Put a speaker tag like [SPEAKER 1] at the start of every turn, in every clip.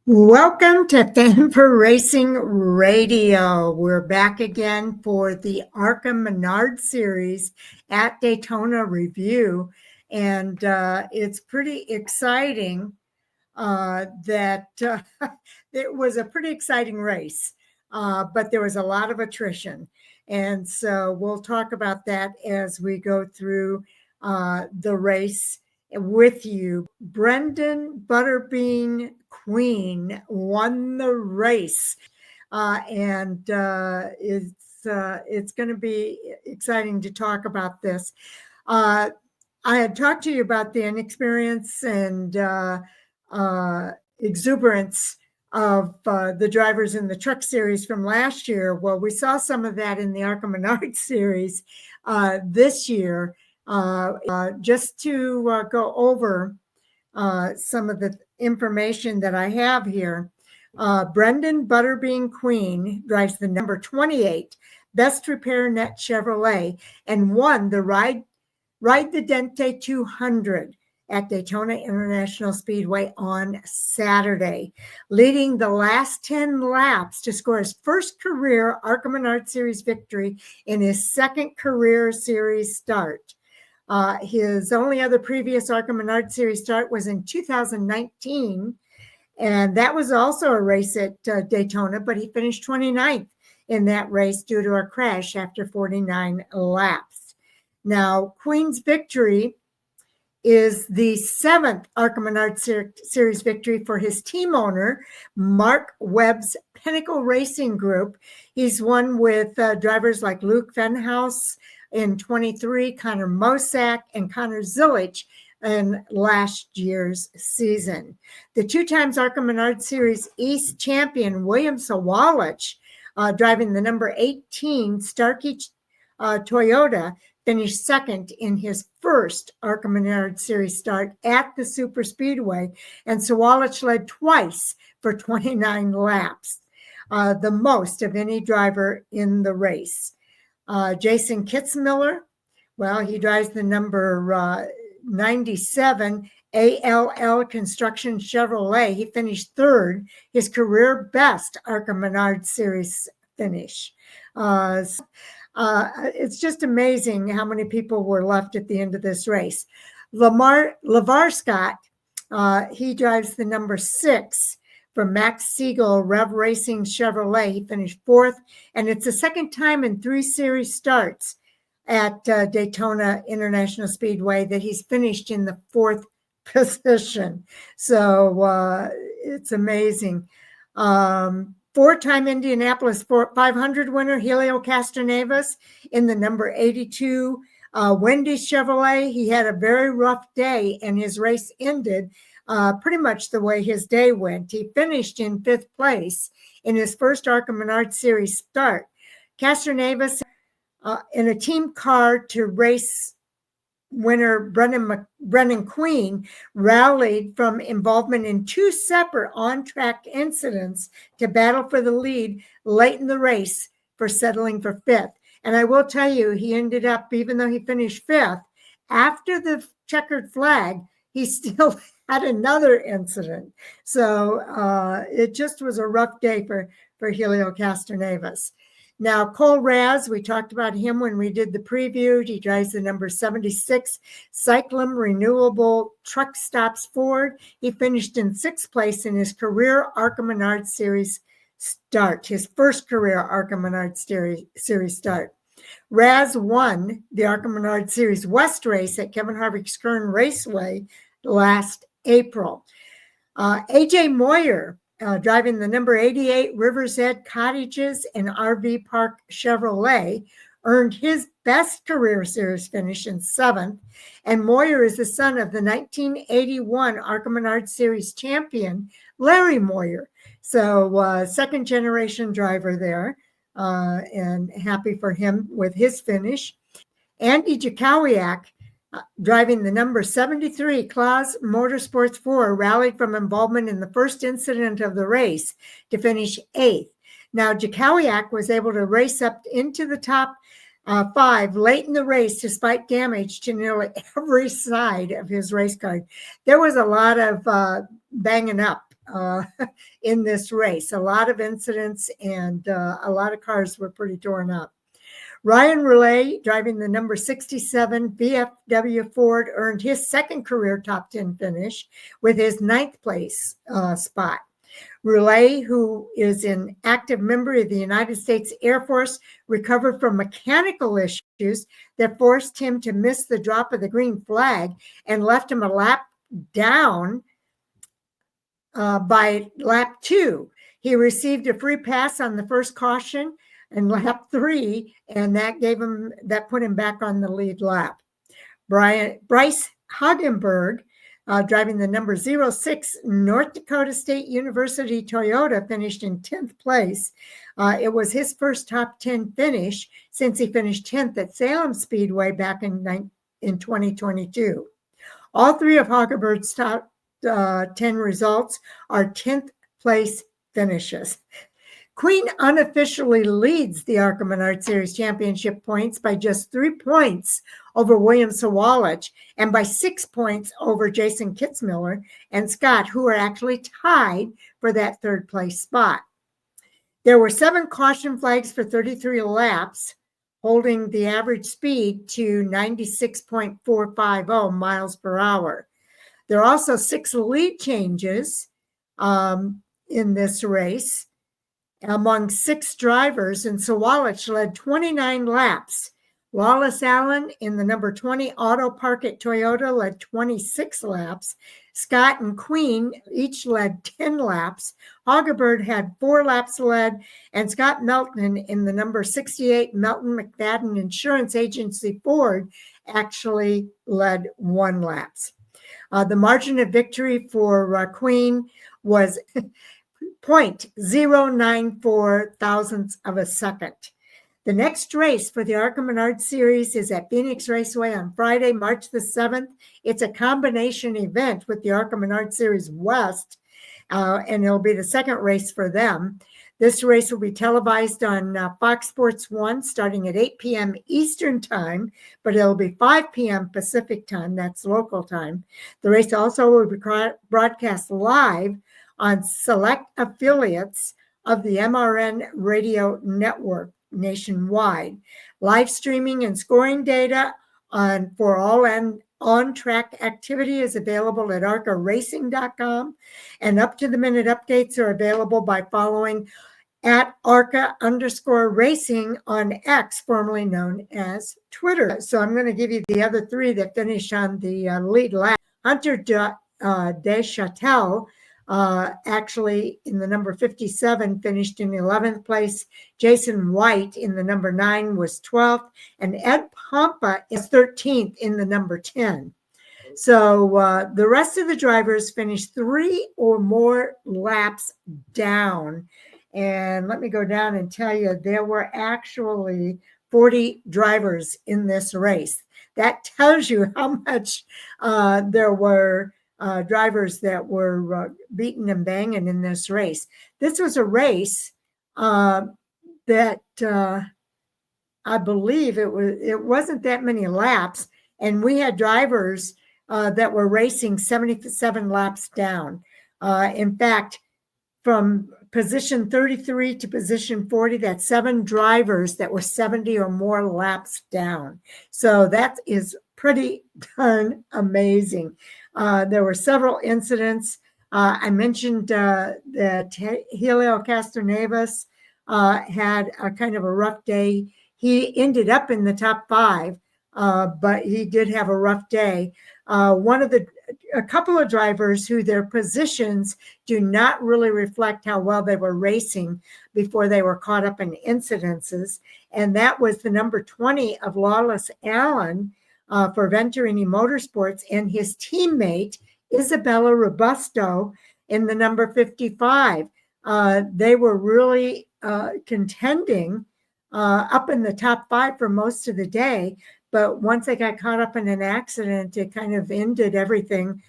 [SPEAKER 1] Welcome to Fan4Racing Radio. We're back again for the ARCA Menards Series at Daytona Review. And it's pretty exciting that it was a pretty exciting race, but there was a lot of attrition. And so we'll talk about that as we go through the race with you. Brendan Butterbean Queen won the race, and it's going to be exciting to talk about this. I had talked to you about the inexperience and exuberance of the drivers in the Truck Series from last year. Well, we saw some of that in the ARCA Menards Series this year. Just to go over some of the information that I have here. Brendan Butterbean Queen drives the number 28 Best Repair Net Chevrolet and won the Ride the Dente 200 at Daytona International Speedway on Saturday, leading the last 10 laps to score his first career ARCA Menards Series victory in his second career series start. His only other previous ARCA Menards Series start was in 2019, and that was also a race at Daytona, but he finished 29th in that race due to a crash after 49 laps. Now, Queen's victory is the seventh ARCA Menards Series victory for his team owner, Mark Webb's Pinnacle Racing Group. He's won with drivers like Luke Fenhaus in 23, Connor Mosack, and Connor Zilich in last year's season. The two times ARCA Menards Series East champion, William Sawalich, driving the number 18 Starkey Toyota, finished second in his first ARCA Menards Series start at the Super Speedway, and Sawalich led twice for 29 laps, the most of any driver in the race. Jason Kitzmiller, well, he drives the number 97 ALL Construction Chevrolet. He finished third, his career best ARCA Menards Series finish. It's just amazing how many people were left at the end of this race. LeVar Scott, he drives the number 6 for Max Siegel Rev Racing Chevrolet. He finished fourth, and it's the second time in 3 series starts at Daytona International Speedway that he's finished in the 4th position. So it's amazing. 4-time Indianapolis 500 winner, Helio Castroneves, in the number 82 Wendy's Chevrolet. He had a very rough day, and his race ended pretty much the way his day went. He finished in 5th place in his first ARCA Menards Series start. Castroneves in a team car to race winner Brendan Queen rallied from involvement in 2 separate on-track incidents to battle for the lead late in the race for settling for 5th. And I will tell you, he ended up, even though he finished 5th, after the checkered flag, he still had another incident. So it just was a rough day for Helio Castroneves. Now, Cole Raz, we talked about him when we did the preview. He drives the number 76 Cyclone Renewable Truck Stops Ford. He finished in 6th place in his career ARCA Menards Series start, his first career ARCA Menards Series start. Raz won the ARCA Menards Series West race at Kevin Harvick's Kern Raceway last April. AJ Moyer, driving the number 88 Rivers Edge Cottages and RV Park Chevrolet, earned his best career series finish in 7th. And Moyer is the son of the 1981 ARCA Menards Series champion, Larry Moyer. So second generation driver there, and happy for him with his finish. Andy Jakowiak, driving the number 73 Claas Motorsports 4, rallied from involvement in the first incident of the race to finish 8th. Now, Jakowiak was able to race up into the top 5 late in the race despite damage to nearly every side of his race car. There was a lot of banging up in this race. A lot of incidents and a lot of cars were pretty torn up. Ryan Roulet, driving the number 67 VFW Ford, earned his second career top 10 finish with his ninth place spot. Roulet, who is an active member of the United States Air Force, recovered from mechanical issues that forced him to miss the drop of the green flag and left him a lap down by lap 2. He received a free pass on the first caution in lap 3, and that put him back on the lead lap. Bryce Hagenberg, driving the number 06 North Dakota State University Toyota, finished in 10th place. It was his first top 10 finish since he finished 10th at Salem Speedway back in 2022. All three of Hagenberg's top 10 results are 10th place finishes. Queen unofficially leads the ARCA Menards Series championship points by just 3 points over William Sawalich and by 6 points over Jason Kitzmiller and Scott, who are actually tied for that third place spot. There were 7 caution flags for 33 laps, holding the average speed to 96.450 miles per hour. There are also 6 lead changes in this race among 6 drivers, and Sawalich led 29 laps. Wallace Allen in the number 20 Auto Park at Toyota led 26 laps. Scott and Queen each led 10 laps. Hagenberg had 4 laps led, and Scott Melton in the number 68 Melton McFadden Insurance Agency Ford actually led 1 lap. The margin of victory for Queen was 0.094 thousandths of a second. The next race for the ARCA Menards Series is at Phoenix Raceway on Friday, March the 7th. It's a combination event with the ARCA Menards Series West, and it'll be the second race for them. This race will be televised on Fox Sports 1 starting at 8 p.m. Eastern Time, but it'll be 5 p.m. Pacific Time. That's local time. The race also will be broadcast live on select affiliates of the MRN radio network nationwide. Live streaming and scoring data for all on-track activity is available at arcaracing.com, and up-to-the-minute updates are available by following at ARCA_racing on X, formerly known as Twitter. So I'm going to give you the other 3 that finished on the lead lap. Hunter Deschâtel, actually in the number 57 finished in 11th place. Jason White in the number 9 was 12th, and Ed Pompa is 13th in the number 10. So the rest of the drivers finished 3 or more laps down. And let me go down and tell you, there were actually 40 drivers in this race. That tells you how much there were drivers that were beating and banging in this race. This was a race that I believe it wasn't that many laps, and we had drivers that were racing 77 laps down. In fact, from position 33 to position 40, that's 7 drivers that were 70 or more laps down. So that is pretty darn amazing. There were several incidents. I mentioned that Helio Castroneves had a kind of a rough day. He ended up in the top 5, but he did have a rough day. A couple of drivers who their positions do not really reflect how well they were racing before they were caught up in incidences. And that was the number 20 of Lawless Allen for Venturini Motorsports and his teammate, Isabella Robusto, in the number 55. They were really contending up in the top 5 for most of the day. But once they got caught up in an accident, it kind of ended everything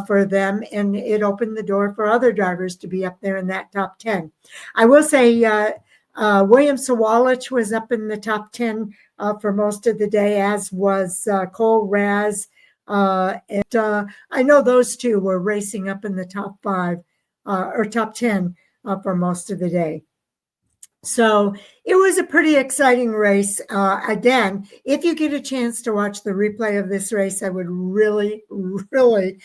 [SPEAKER 1] for them, and it opened the door for other drivers to be up there in that top 10. I will say William Sawalich was up in the top 10 for most of the day, as was Cole Raz. I know those 2 were racing up in the top 5 or top 10 for most of the day. So it was a pretty exciting race. Again, if you get a chance to watch the replay of this race, I would really, really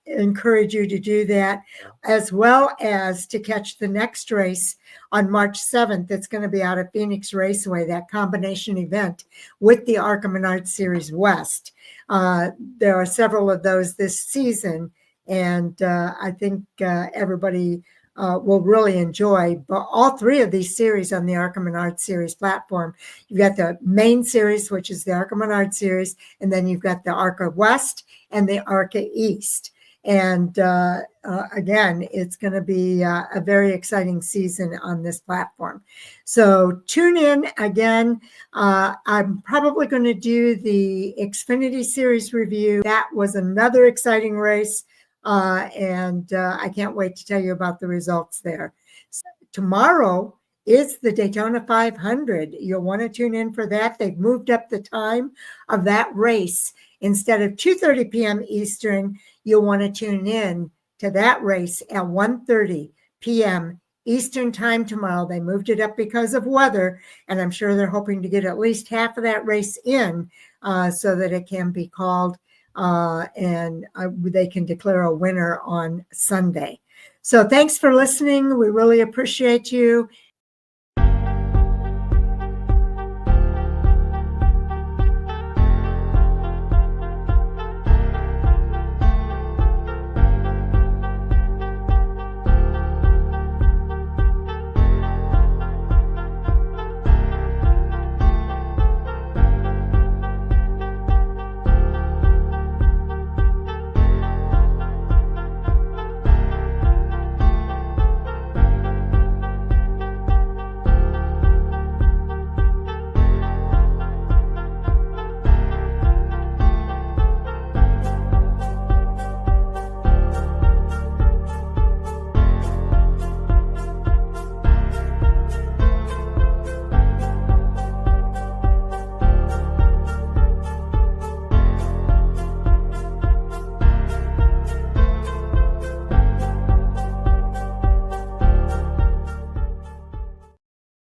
[SPEAKER 1] encourage you to do that, as well as to catch the next race on March 7th. It's going to be out at Phoenix Raceway, that combination event with the ARCA Menards Series West. There are several of those this season, and I think everybody will really enjoy. But all three of these series on the ARCA Menards Series platform. You've got the main series, which is the ARCA Menards Series, and then you've got the ARCA West and the ARCA East. And again, it's going to be a very exciting season on this platform. So tune in again. I'm probably going to do the Xfinity Series review. That was another exciting race. And I can't wait to tell you about the results there. So tomorrow is the Daytona 500. You'll want to tune in for that. They've moved up the time of that race. Instead of 2:30 p.m. Eastern, you'll want to tune in to that race at 1:30 p.m. Eastern time tomorrow. They moved it up because of weather, and I'm sure they're hoping to get at least half of that race in so that it can be called and they can declare a winner on Sunday. So thanks for listening. We really appreciate you.